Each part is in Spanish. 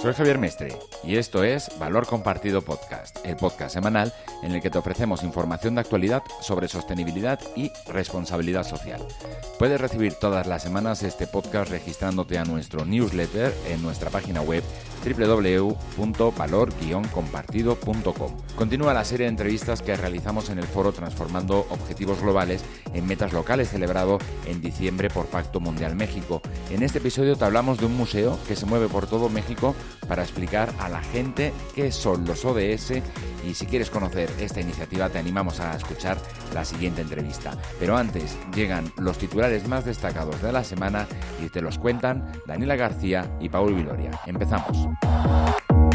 Soy Javier Mestre y esto es Valor Compartido Podcast, el podcast semanal en el que te ofrecemos información de actualidad sobre sostenibilidad y responsabilidad social. Puedes recibir todas las semanas este podcast registrándote a nuestro newsletter en nuestra página web www.valor-compartido.com. Continúa la serie de entrevistas que realizamos en el foro Transformando Objetivos Globales en Metas Locales, celebrado en diciembre por Pacto Mundial México. En este episodio te hablamos de un museo que se mueve por todo México para explicar a la gente qué son los ODS, y si quieres conocer esta iniciativa te animamos a escuchar la siguiente entrevista. Pero antes llegan los titulares más destacados de la semana y te los cuentan Daniela García y Paul Viloria. Empezamos.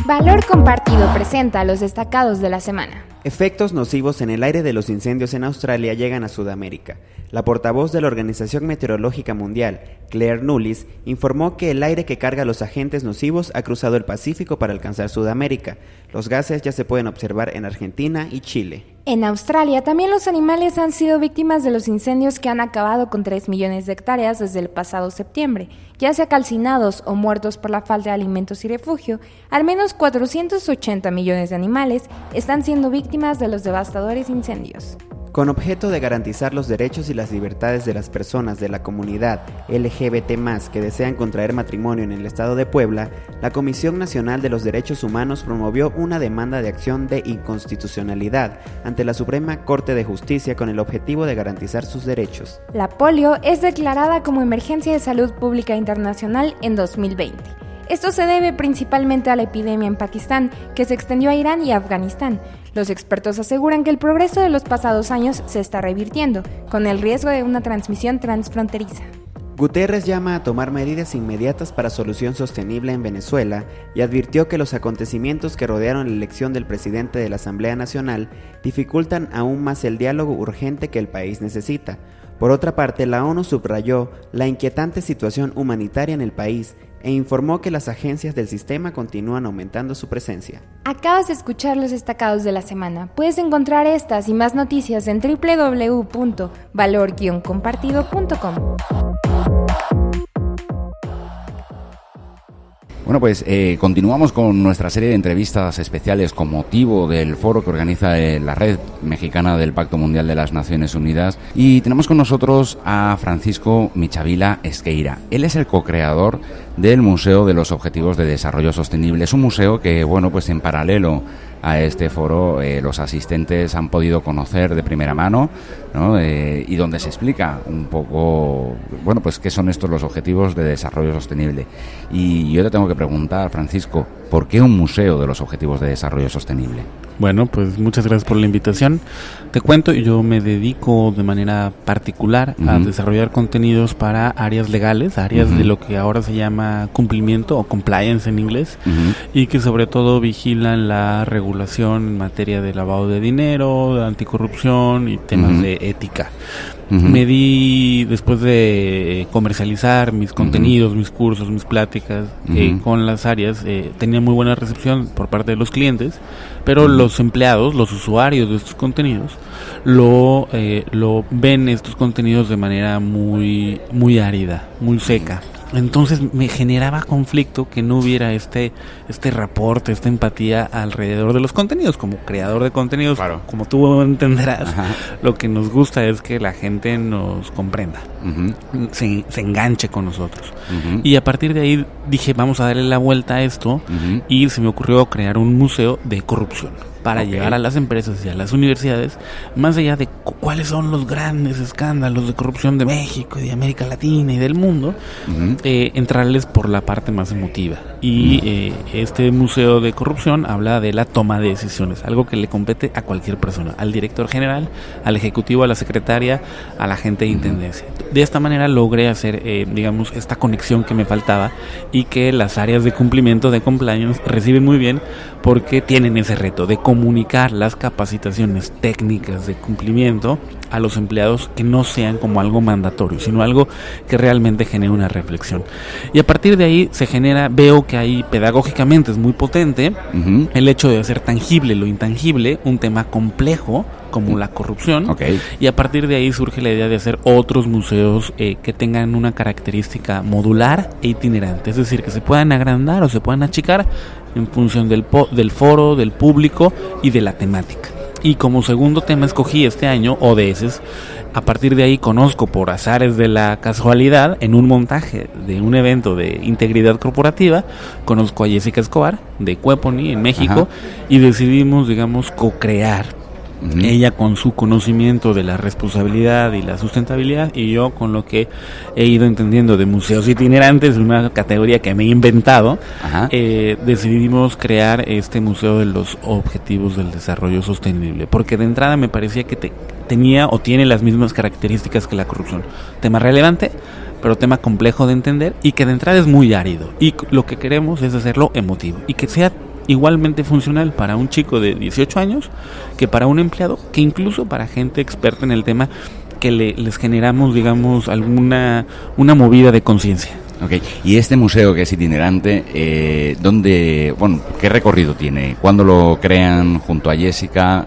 Valor Compartido presenta a los destacados de la semana. Efectos nocivos en el aire de los incendios en Australia llegan a Sudamérica. La portavoz de la Organización Meteorológica Mundial, Claire Nulis, informó que el aire que carga los agentes nocivos ha cruzado el Pacífico para alcanzar Sudamérica. Los gases ya se pueden observar en Argentina y Chile. En Australia, también los animales han sido víctimas de los incendios que han acabado con 3 millones de hectáreas desde el pasado septiembre. Ya sea calcinados o muertos por la falta de alimentos y refugio, al menos 480 millones de animales están siendo víctimas de los devastadores incendios. Con objeto de garantizar los derechos y las libertades de las personas de la comunidad LGBT+, que desean contraer matrimonio en el estado de Puebla, la Comisión Nacional de los Derechos Humanos promovió una demanda de acción de inconstitucionalidad ante la Suprema Corte de Justicia con el objetivo de garantizar sus derechos. La polio es declarada como emergencia de salud pública internacional en 2020. Esto se debe principalmente a la epidemia en Pakistán, que se extendió a Irán y Afganistán. Los expertos aseguran que el progreso de los pasados años se está revirtiendo, con el riesgo de una transmisión transfronteriza. Guterres llama a tomar medidas inmediatas para solución sostenible en Venezuela y advirtió que los acontecimientos que rodearon la elección del presidente de la Asamblea Nacional dificultan aún más el diálogo urgente que el país necesita. Por otra parte, la ONU subrayó la inquietante situación humanitaria en el país e informó que las agencias del sistema continúan aumentando su presencia. Acabas de escuchar los destacados de la semana. Puedes encontrar estas y más noticias en www.valor-compartido.com. Bueno, pues continuamos con nuestra serie de entrevistas especiales con motivo del foro que organiza la Red Mexicana del Pacto Mundial de las Naciones Unidas, y tenemos con nosotros a Francisco Michavila Esqueira. Él es el co-creador del Museo de los Objetivos de Desarrollo Sostenible. Es un museo que, bueno, pues en paralelo a este foro los asistentes han podido conocer de primera mano, ¿no? Y donde se explica un poco, bueno, pues qué son estos los Objetivos de Desarrollo Sostenible. Y yo te tengo que preguntar, Francisco, ¿por qué un museo de los Objetivos de Desarrollo Sostenible? Bueno, pues muchas gracias por la invitación. Te cuento, yo me dedico de manera particular a desarrollar contenidos para áreas legales, áreas de lo que ahora se llama cumplimiento o compliance en inglés, y que sobre todo vigilan la regulación en materia de lavado de dinero, de anticorrupción y temas de ética. Me di, después de comercializar mis contenidos, mis cursos, mis pláticas con las áreas, tenía muy buena recepción por parte de los clientes, pero los empleados, los usuarios de estos contenidos, lo ven estos contenidos de manera muy árida, muy seca. Entonces me generaba conflicto que no hubiera este rapport, esta empatía alrededor de los contenidos. Como creador de contenidos, claro, como tú entenderás, lo que nos gusta es que la gente nos comprenda, se enganche con nosotros. Y a partir de ahí dije, vamos a darle la vuelta a esto, y se me ocurrió crear un museo de corrupción para llegar a las empresas y a las universidades, más allá de cuáles son los grandes escándalos de corrupción de México y de América Latina y del mundo, entrarles por la parte más emotiva. Y este museo de corrupción habla de la toma de decisiones, algo que le compete a cualquier persona, al director general, al ejecutivo, a la secretaria, a la gente de intendencia. De esta manera logré hacer, digamos, esta conexión que me faltaba, y que las áreas de cumplimiento, de compliance, reciben muy bien, porque tienen ese reto de comunicar las capacitaciones técnicas de cumplimiento a los empleados, que no sean como algo mandatorio, sino algo que realmente genere una reflexión. Y a partir de ahí se genera, veo que ahí pedagógicamente es muy potente el hecho de hacer tangible lo intangible, un tema complejo como la corrupción, y a partir de ahí surge la idea de hacer otros museos que tengan una característica modular e itinerante, es decir, que se puedan agrandar o se puedan achicar en función del foro, del público y de la temática. Y como segundo tema escogí este año ODS. A partir de ahí conozco por azares de la casualidad, en un montaje de un evento de integridad corporativa, conozco a Jessica Escobar de Cueponi en México. Y decidimos, digamos, co-crear. Ella con su conocimiento de la responsabilidad y la sustentabilidad, y yo con lo que he ido entendiendo de museos itinerantes, una categoría que me he inventado. Decidimos crear este Museo de los Objetivos del Desarrollo Sostenible, porque de entrada me parecía que tenía o tiene las mismas características que la corrupción. Tema relevante, pero tema complejo de entender, y que de entrada es muy árido, y lo que queremos es hacerlo emotivo y que sea igualmente funcional para un chico de 18 años que para un empleado, que incluso para gente experta en el tema, que les generamos, digamos, una movida de conciencia. Y este museo que es itinerante, ¿qué recorrido tiene? ¿Cuándo lo crean junto a Jessica?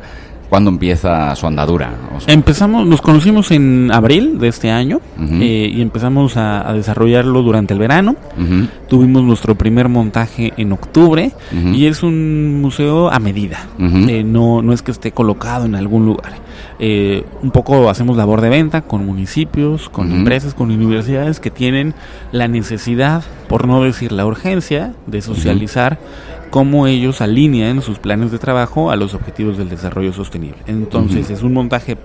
¿Cuándo empieza su andadura? Nos conocimos en abril de este año, y empezamos a desarrollarlo durante el verano. Tuvimos nuestro primer montaje en octubre, y es un museo a medida. No es que esté colocado en algún lugar. Un poco hacemos labor de venta con municipios, con empresas, con universidades que tienen la necesidad, por no decir la urgencia, de socializar cómo ellos alinean sus planes de trabajo a los objetivos del desarrollo sostenible. Entonces es un montaje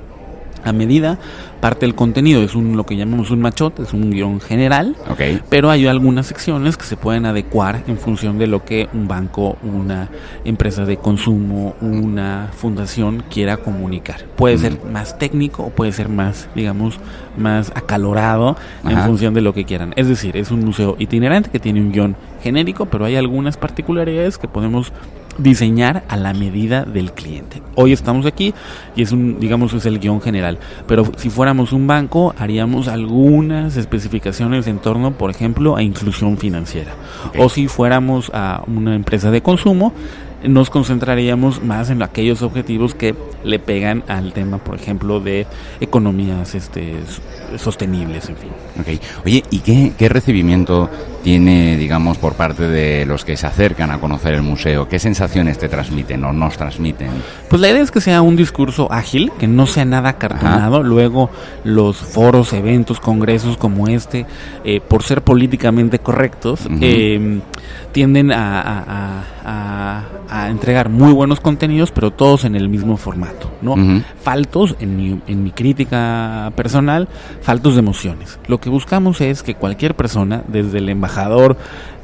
a medida, parte del contenido es lo que llamamos un machote, es un guión general, pero hay algunas secciones que se pueden adecuar en función de lo que un banco, una empresa de consumo, una fundación quiera comunicar. Puede ser más técnico o puede ser más, digamos, más acalorado en función de lo que quieran. Es decir, es un museo itinerante que tiene un guión genérico, pero hay algunas particularidades que podemos diseñar a la medida del cliente. Hoy estamos aquí y es el guión general, pero si fuéramos un banco haríamos algunas especificaciones en torno, por ejemplo, a inclusión financiera. O si fuéramos a una empresa de consumo, nos concentraríamos más en aquellos objetivos que le pegan al tema, por ejemplo, de economías sostenibles, en fin. Oye, ¿y qué recibimiento tiene, digamos, por parte de los que se acercan a conocer el museo? ¿Qué sensaciones te transmiten o nos transmiten? Pues la idea es que sea un discurso ágil, que no sea nada cartonado. Luego los foros, eventos, congresos como este, por ser políticamente correctos, tienden a entregar muy buenos contenidos, pero todos en el mismo formato, ¿no? Faltos, en mi crítica personal, faltos de emociones. Lo que buscamos es que cualquier persona, desde el embajador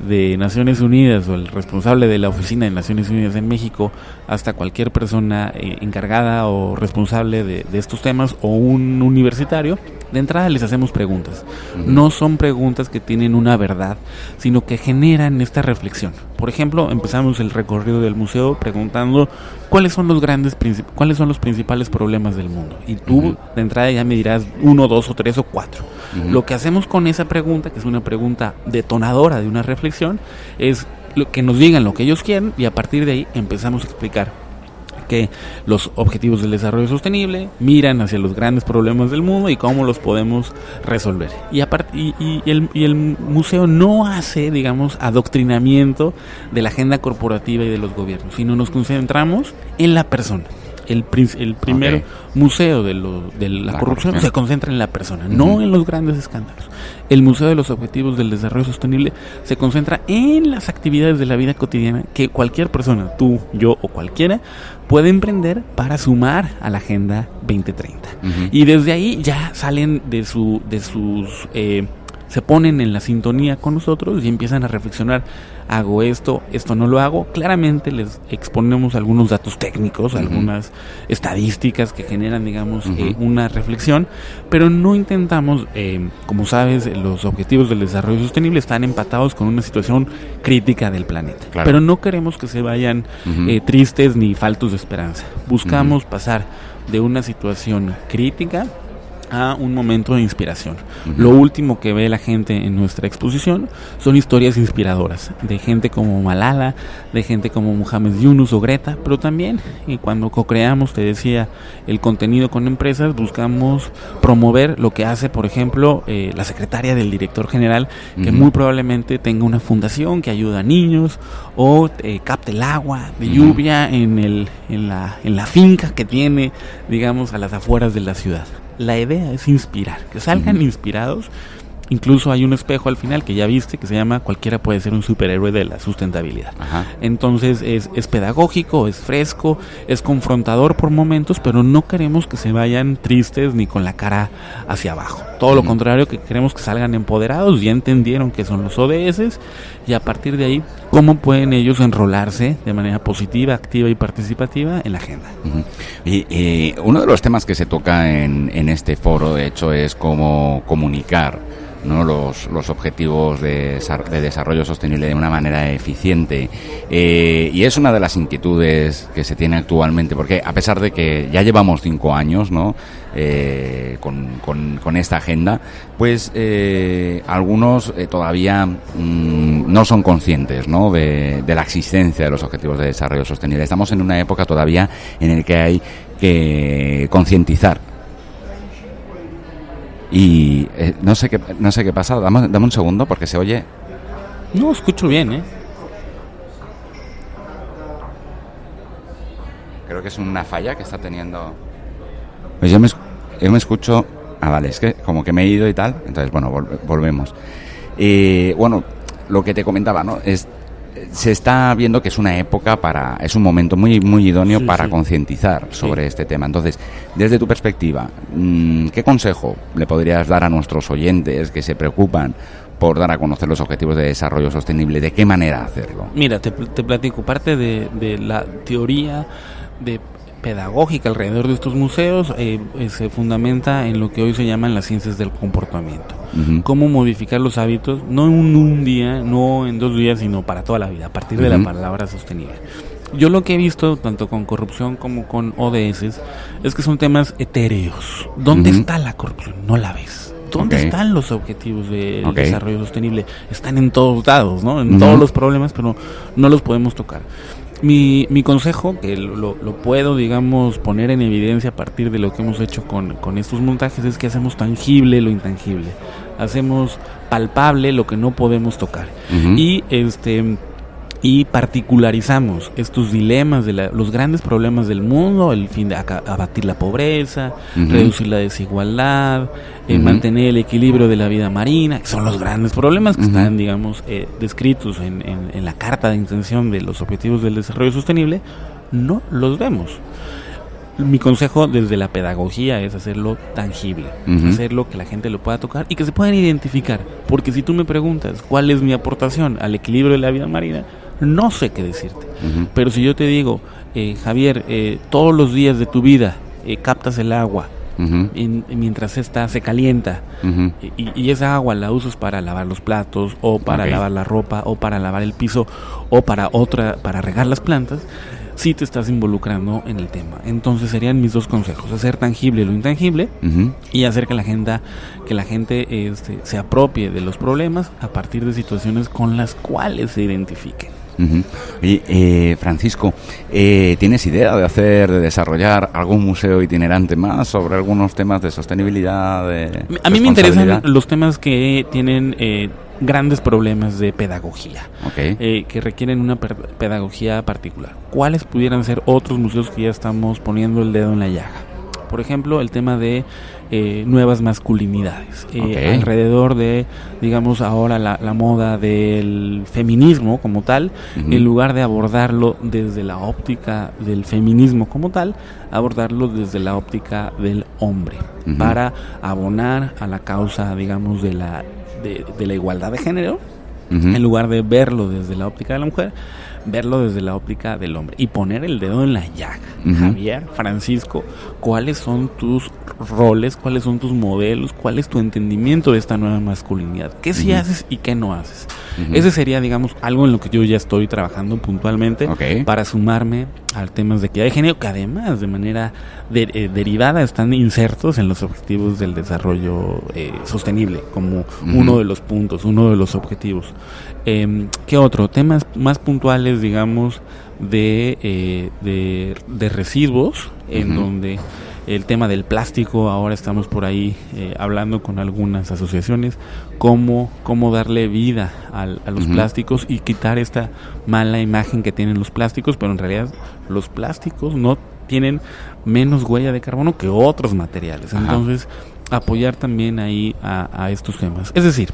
de Naciones Unidas o el responsable de la oficina de Naciones Unidas en México, hasta cualquier persona encargada o responsable de estos temas, o un universitario, de entrada les hacemos preguntas. No son preguntas que tienen una verdad, sino que generan esta reflexión. Por ejemplo, empezamos el recorrido del museo preguntando cuáles son los principales problemas del mundo. Y tú de entrada ya me dirás 1, 2 o 3 o 4. Lo que hacemos con esa pregunta, que es una pregunta detonadora de una reflexión, es que nos digan lo que ellos quieren, y a partir de ahí empezamos a explicar que los objetivos del desarrollo sostenible miran hacia los grandes problemas del mundo y cómo los podemos resolver. Y el museo no hace, digamos, adoctrinamiento de la agenda corporativa y de los gobiernos, sino nos concentramos en la persona. El primer museo de la corrupción se concentra en la persona, no en los grandes escándalos. El Museo de los Objetivos del Desarrollo Sostenible se concentra en las actividades de la vida cotidiana que cualquier persona, tú, yo o cualquiera, puede emprender para sumar a la Agenda 2030. Y desde ahí ya salen se ponen en la sintonía con nosotros y empiezan a reflexionar: hago esto no lo hago. Claramente les exponemos algunos datos técnicos, algunas estadísticas que generan, digamos, una reflexión, pero no intentamos, como sabes, los objetivos del desarrollo sostenible están empatados con una situación crítica del planeta, pero no queremos que se vayan tristes ni faltos de esperanza. Buscamos pasar de una situación crítica a un momento de inspiración. Lo último que ve la gente en nuestra exposición son historias inspiradoras de gente como Malala, de gente como Muhammad Yunus o Greta, pero también cuando co-creamos, te decía, el contenido con empresas, buscamos promover lo que hace, por ejemplo, la secretaria del director general, que muy probablemente tenga una fundación que ayuda a niños o capte el agua de lluvia en la finca que tiene, digamos, a las afueras de la ciudad. La idea es inspirar, que salgan inspirados. Incluso hay un espejo al final que ya viste que se llama "Cualquiera puede ser un superhéroe de la sustentabilidad". Entonces es pedagógico, es fresco, es confrontador por momentos, pero no queremos que se vayan tristes ni con la cara hacia abajo. Todo lo contrario, que queremos que salgan empoderados, ya entendieron qué son los ODS y a partir de ahí cómo pueden ellos enrolarse de manera positiva, activa y participativa en la agenda. Y uno de los temas que se toca en este foro, de hecho, es cómo comunicar, ¿no?, los objetivos de desarrollo sostenible de una manera eficiente, y es una de las inquietudes que se tiene actualmente, porque a pesar de que ya llevamos 5 años, ¿no?, con esta agenda, pues algunos todavía no son conscientes, ¿no?, de la existencia de los objetivos de desarrollo sostenible. Estamos en una época todavía en la que hay que concientizar. Y no sé qué pasa. Dame un segundo porque se oye. No, escucho bien, Creo que es una falla que está teniendo. Pues yo me escucho. Ah, vale, es que como que me he ido y tal. Entonces, bueno, volvemos. Bueno, lo que te comentaba, ¿no? Se está viendo que es una época es un momento muy muy idóneo para concientizar sobre este tema. Entonces, desde tu perspectiva, ¿qué consejo le podrías dar a nuestros oyentes que se preocupan por dar a conocer los objetivos de desarrollo sostenible? ¿De qué manera hacerlo? Mira, te platico. Parte de la teoría pedagógica alrededor de estos museos se fundamenta en lo que hoy se llaman las ciencias del comportamiento. Cómo modificar los hábitos, no en un día, no en 2 días, sino para toda la vida, a partir de la palabra sostenible. Yo lo que he visto, tanto con corrupción como con ODS, es que son temas etéreos. ¿Dónde está la corrupción? No la ves. ¿Dónde están los objetivos de desarrollo sostenible? Están en todos lados, ¿no? En todos los problemas, pero no los podemos tocar. Mi consejo, que lo puedo, digamos, poner en evidencia a partir de lo que hemos hecho con estos montajes, es que hacemos tangible lo intangible, hacemos palpable lo que no podemos tocar, y particularizamos estos dilemas de los grandes problemas del mundo, el fin de abatir la pobreza, reducir la desigualdad, mantener el equilibrio de la vida marina, que son los grandes problemas que están, digamos, descritos en la carta de intención de los objetivos del desarrollo sostenible. No los vemos. Mi consejo desde la pedagogía es hacerlo tangible, hacerlo que la gente lo pueda tocar y que se puedan identificar, porque si tú me preguntas cuál es mi aportación al equilibrio de la vida marina, no sé qué decirte. Pero si yo te digo, Javier, todos los días de tu vida captas el agua mientras esta se calienta, y esa agua la usas para lavar los platos, o para lavar la ropa, o para lavar el piso, o para regar las plantas, sí te estás involucrando en el tema. Entonces serían mis 2 consejos: hacer tangible lo intangible, y hacer que la gente se apropie de los problemas a partir de situaciones con las cuales se identifiquen. Y Francisco, ¿tienes idea de desarrollar algún museo itinerante más sobre algunos temas de sostenibilidad? A mí me interesan los temas que tienen grandes problemas de pedagogía, que requieren una pedagogía particular. ¿Cuáles pudieran ser otros museos que ya estamos poniendo el dedo en la llaga? Por ejemplo, el tema de nuevas masculinidades, alrededor de, digamos, ahora la moda del feminismo como tal, en lugar de abordarlo desde la óptica del feminismo como tal, abordarlo desde la óptica del hombre, para abonar a la causa, digamos, de la igualdad de género, en lugar de verlo desde la óptica de la mujer, verlo desde la óptica del hombre y poner el dedo en la llaga. Javier, Francisco, ¿cuáles son tus roles? ¿Cuáles son tus modelos? ¿Cuál es tu entendimiento de esta nueva masculinidad? ¿Qué sí haces y qué no haces? Ese sería, digamos, algo en lo que yo ya estoy trabajando puntualmente para sumarme al temas de equidad de género, que además de manera derivada están insertos en los objetivos del desarrollo sostenible como uno de los puntos, uno de los objetivos. ¿Qué otro? Temas más puntuales, digamos, de residuos, en donde el tema del plástico, ahora estamos por ahí hablando con algunas asociaciones, cómo darle vida a los plásticos y quitar esta mala imagen que tienen los plásticos, pero en realidad los plásticos no tienen menos huella de carbono que otros materiales. Entonces, apoyar también ahí a estos temas. Es decir,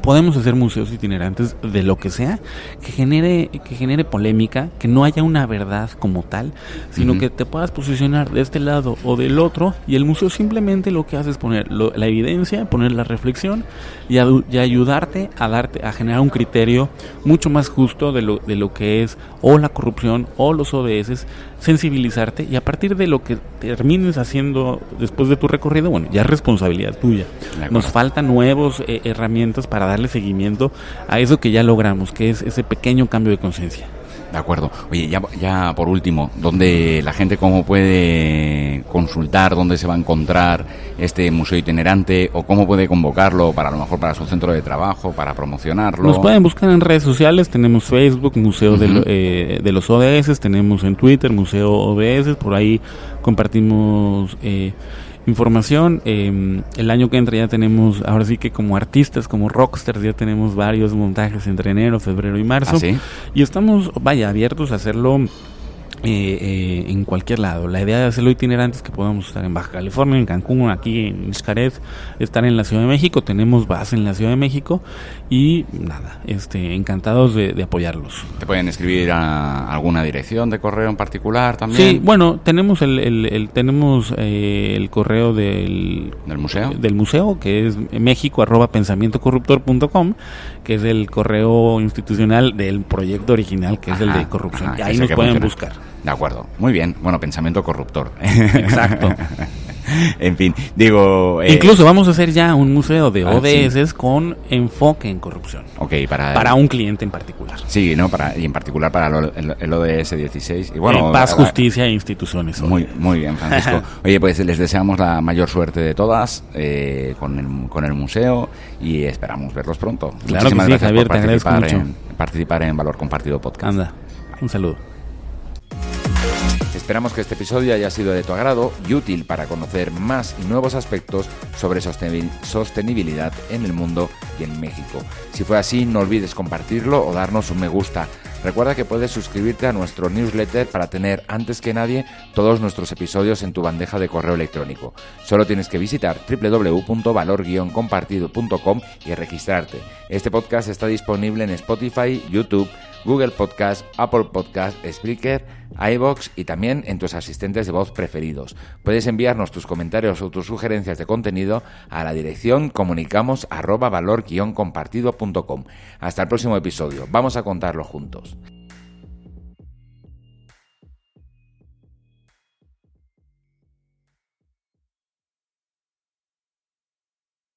podemos hacer museos itinerantes de lo que sea, que genere polémica, que no haya una verdad como tal, sino que te puedas posicionar de este lado o del otro, y el museo simplemente lo que hace es poner la evidencia, poner la reflexión y ayudarte a generar un criterio mucho más justo de lo que es o la corrupción o los ODS, sensibilizarte, y a partir de lo que termines haciendo después de tu recorrido, bueno, ya es responsabilidad tuya. Nos faltan nuevas herramientas para darle seguimiento a eso que ya logramos, que es ese pequeño cambio de conciencia. De acuerdo. Oye, ya por último, ¿dónde la gente cómo puede consultar, dónde se va a encontrar este museo itinerante, o cómo puede convocarlo para, a lo mejor, para su centro de trabajo, para promocionarlo? Nos pueden buscar en redes sociales, tenemos Facebook, Museo de los ODS, tenemos en Twitter, Museo ODS, por ahí compartimos información. El año que entra ya tenemos, ahora sí que como artistas, como rockstars, ya tenemos varios montajes entre enero, febrero y marzo. ¿Sí? Y estamos, abiertos a hacerlo en cualquier lado. La idea de hacerlo itinerante es que podamos estar en Baja California, en Cancún, aquí en Xcaret, estar en la Ciudad de México. Tenemos base en la Ciudad de México y nada, encantados de apoyarlos. ¿Te pueden escribir a alguna dirección de correo en particular también? Sí, bueno, tenemos tenemos el correo del museo, que es mexico@pensamientocorruptor.com, que es el correo institucional del proyecto original, que es el de corrupción. Y ahí nos pueden buscar. De acuerdo, muy bien. Bueno, pensamiento corruptor. Exacto. En fin, digo... Incluso vamos a hacer ya un museo de ODS con enfoque en corrupción. Ok, para un cliente en particular. Sí, ¿no? Y en particular para el ODS 16. Y bueno, paz, justicia e instituciones. Muy bien, Francisco. Oye, pues les deseamos la mayor suerte de todas con el museo, y esperamos verlos pronto. Claro. Muchísimas gracias, Javier, por participar en Valor Compartido Podcast. Anda, un saludo. Esperamos que este episodio haya sido de tu agrado y útil para conocer más y nuevos aspectos sobre sostenibilidad en el mundo y en México. Si fue así, no olvides compartirlo o darnos un me gusta. Recuerda que puedes suscribirte a nuestro newsletter para tener antes que nadie todos nuestros episodios en tu bandeja de correo electrónico. Solo tienes que visitar www.valor-compartido.com y registrarte. Este podcast está disponible en Spotify, YouTube, Google Podcast, Apple Podcast, Spreaker, iVoox y también en tus asistentes de voz preferidos. Puedes enviarnos tus comentarios o tus sugerencias de contenido a la dirección comunicamos@valor-compartido.com. Hasta el próximo episodio. Vamos a contarlo juntos.